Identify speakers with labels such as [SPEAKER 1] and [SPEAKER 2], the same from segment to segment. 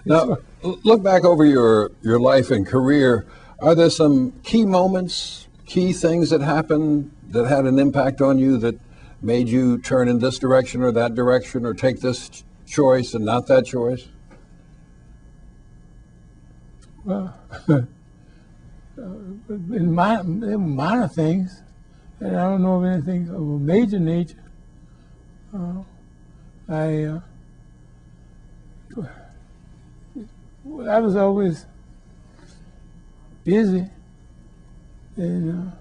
[SPEAKER 1] Now, look back over your life and career. Are there some key moments, key things that happened that had an impact on you that made you turn in this direction or that direction or take this choice and not that choice?
[SPEAKER 2] Well, in minor things, and I don't know of anything of a major nature. I was always busy, and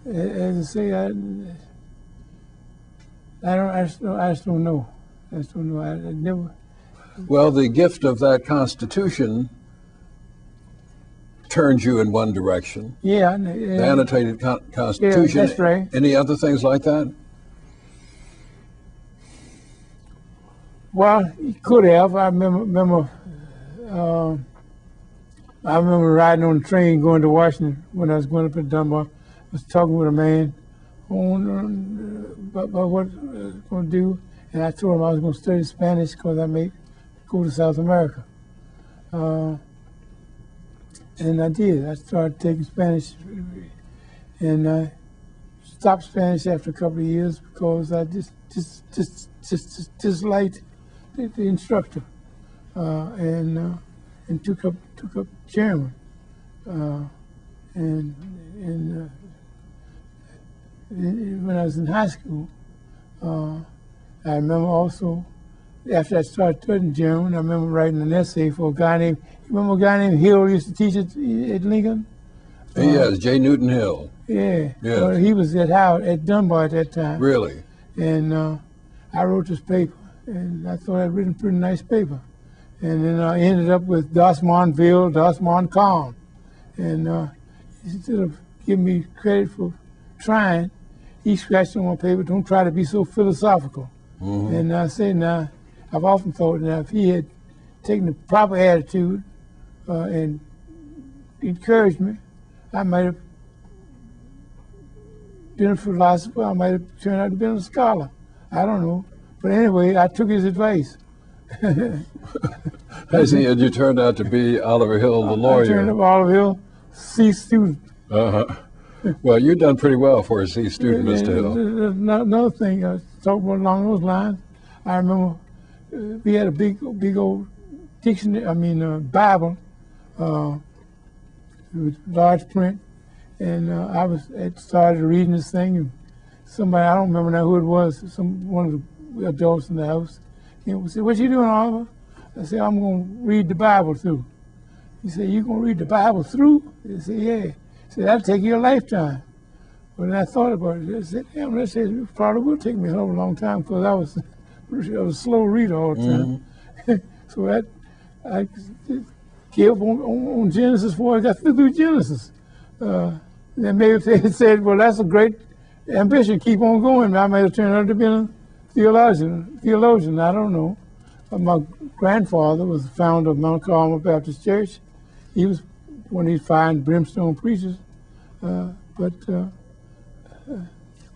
[SPEAKER 2] as I say, I just don't know. I just don't know. I never.
[SPEAKER 1] Well, the gift of that Constitution turned you in one direction.
[SPEAKER 2] Yeah,
[SPEAKER 1] The annotated Constitution.
[SPEAKER 2] Yeah, that's right.
[SPEAKER 1] Any other things like that?
[SPEAKER 2] Well, he could have. I remember riding on the train going to Washington when I was going up to Dunbar. I was talking with a man about what I was going to do, and I told him I was going to study Spanish because I may go to South America. And I did. I started taking Spanish, and I stopped Spanish after a couple of years because I just disliked the instructor, and took up German, and when I was in high school, I remember also after I started studying German, I remember writing an essay for a guy named. You remember a guy named Hill used to teach at Lincoln?
[SPEAKER 1] Yes, J. Newton Hill.
[SPEAKER 2] Yeah.
[SPEAKER 1] Yes.
[SPEAKER 2] Well, he was at Dunbar at that time.
[SPEAKER 1] Really?
[SPEAKER 2] And I wrote this paper, and I thought I'd written a pretty nice paper. And then I ended up with Das Manville, Das Man Kahn. And instead of giving me credit for trying, he scratched on my paper, don't try to be so philosophical. Mm-hmm. And I said, now, I've often thought that if he had taken the proper attitude and encouraged me, I might have been a philosopher, I might have turned out to be a scholar. I don't know. But anyway, I took his advice.
[SPEAKER 1] I see, and you turned out to be Oliver Hill, the lawyer.
[SPEAKER 2] I turned up Oliver Hill, C student.
[SPEAKER 1] Uh-huh. Well, you've done pretty well for a C student, Mr. Hill.
[SPEAKER 2] Another thing, I was talking about along those lines, I remember we had a big old dictionary, Bible, with large print, and I started reading this thing, and somebody, I don't remember now who it was, one of the adults in the house, said, "What you doing, Oliver?" I said, "I'm going to read the Bible through." He said, "You going to read the Bible through?" I said, "Yeah." He said, "That'll take you a lifetime." But then I thought about it. I said, "Damn, that says it probably will take me a whole long time because I was a slow reader all the time." Mm-hmm. So I gave up on Genesis before I got through Genesis. Then maybe if they had said, "Well, that's a great ambition, keep on going," I might have turned out to be a theologian. I don't know. My grandfather was the founder of Mount Carmel Baptist Church. He was one of these fine brimstone preachers.
[SPEAKER 1] Well,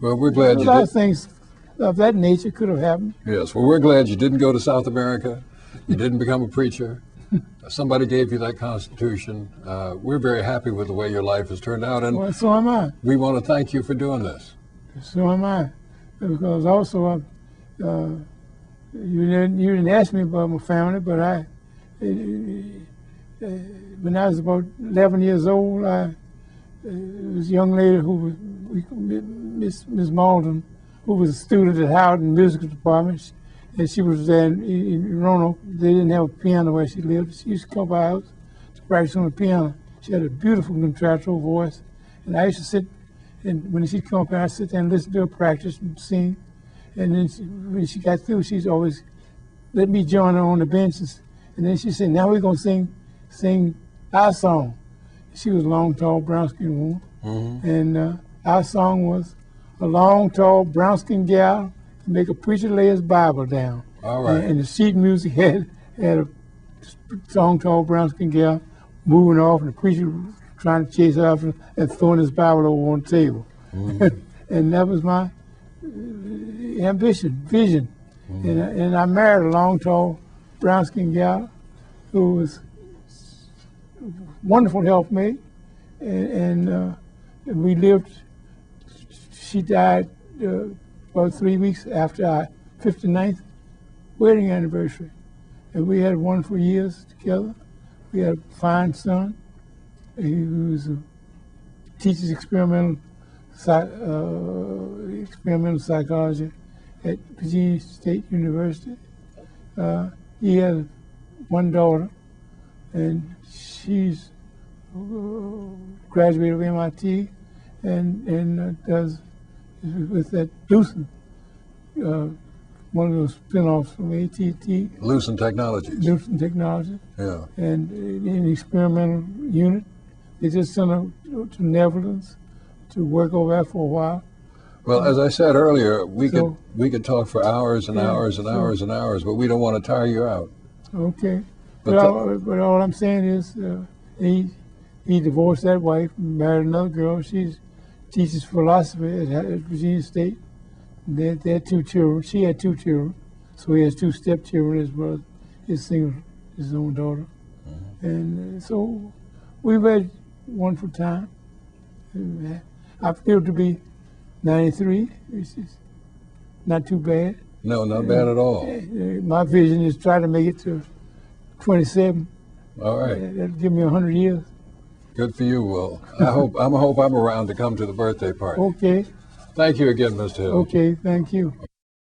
[SPEAKER 1] we're glad
[SPEAKER 2] a lot of things of that nature could have happened.
[SPEAKER 1] Yes, well, we're glad you didn't go to South America. You didn't become a preacher. Somebody gave you that Constitution. We're very happy with the way your life has turned out, and
[SPEAKER 2] well, so am I.
[SPEAKER 1] We want to thank you for doing this.
[SPEAKER 2] So am I, because also you didn't ask me about my family, but when I was about 11 years old, there was a young lady who was Miss Malden, who was a student at Howard in the musical department, and she was there in Roanoke. They didn't have a piano where she lived. She used to come by house to practice on the piano. She had a beautiful contralto voice, and I used to sit, and when she'd come up, I'd sit there and listen to her practice and sing. And then when she got through, she'd always let me join her on the benches. And then she said, "Now we're going to sing our song." She was a long, tall, brown-skinned woman. Mm-hmm. And our song was, "A long, tall, brown-skinned gal can make a preacher lay his Bible down."
[SPEAKER 1] All right.
[SPEAKER 2] And the sheet music had a long, tall, brown-skinned gal moving off, and the preacher trying to chase her after and throwing his Bible over on the table. Mm-hmm. And that was my vision. Mm-hmm. And I married a long, tall, brown-skinned gal who was wonderful helpmate, and we lived. She died about 3 weeks after our 59th wedding anniversary, and we had wonderful years together. We had a fine son. He was teaches experimental psychology at Virginia State University. He has one daughter, and she's graduated of MIT and does with that Lucent, one of those spin-offs from AT&T.
[SPEAKER 1] Lucent Technologies.
[SPEAKER 2] Lucent Technology.
[SPEAKER 1] Yeah.
[SPEAKER 2] And in the experimental unit. They just sent her to Netherlands to work over there for a while.
[SPEAKER 1] Well, as I said earlier, we
[SPEAKER 2] So-
[SPEAKER 1] could talk for hours and
[SPEAKER 2] Yeah,
[SPEAKER 1] hours and
[SPEAKER 2] sure.
[SPEAKER 1] hours and hours, but we don't want to tire you out.
[SPEAKER 2] Okay.
[SPEAKER 1] But
[SPEAKER 2] But all I'm saying is he divorced that wife, married another girl. She teaches philosophy at Virginia State. They had 2 children. She had 2 children. So he has 2 stepchildren, his brother, his own daughter. And so we've had a wonderful time. I feel to be 93, which is not too bad.
[SPEAKER 1] No, not bad at all.
[SPEAKER 2] My vision is try to make it to 27.
[SPEAKER 1] All right.
[SPEAKER 2] That'll give me 100 years.
[SPEAKER 1] Good for you, Will. I hope I'm around to come to the birthday party.
[SPEAKER 2] Okay,
[SPEAKER 1] Thank you again, Mr. Hill.
[SPEAKER 2] okay, thank you.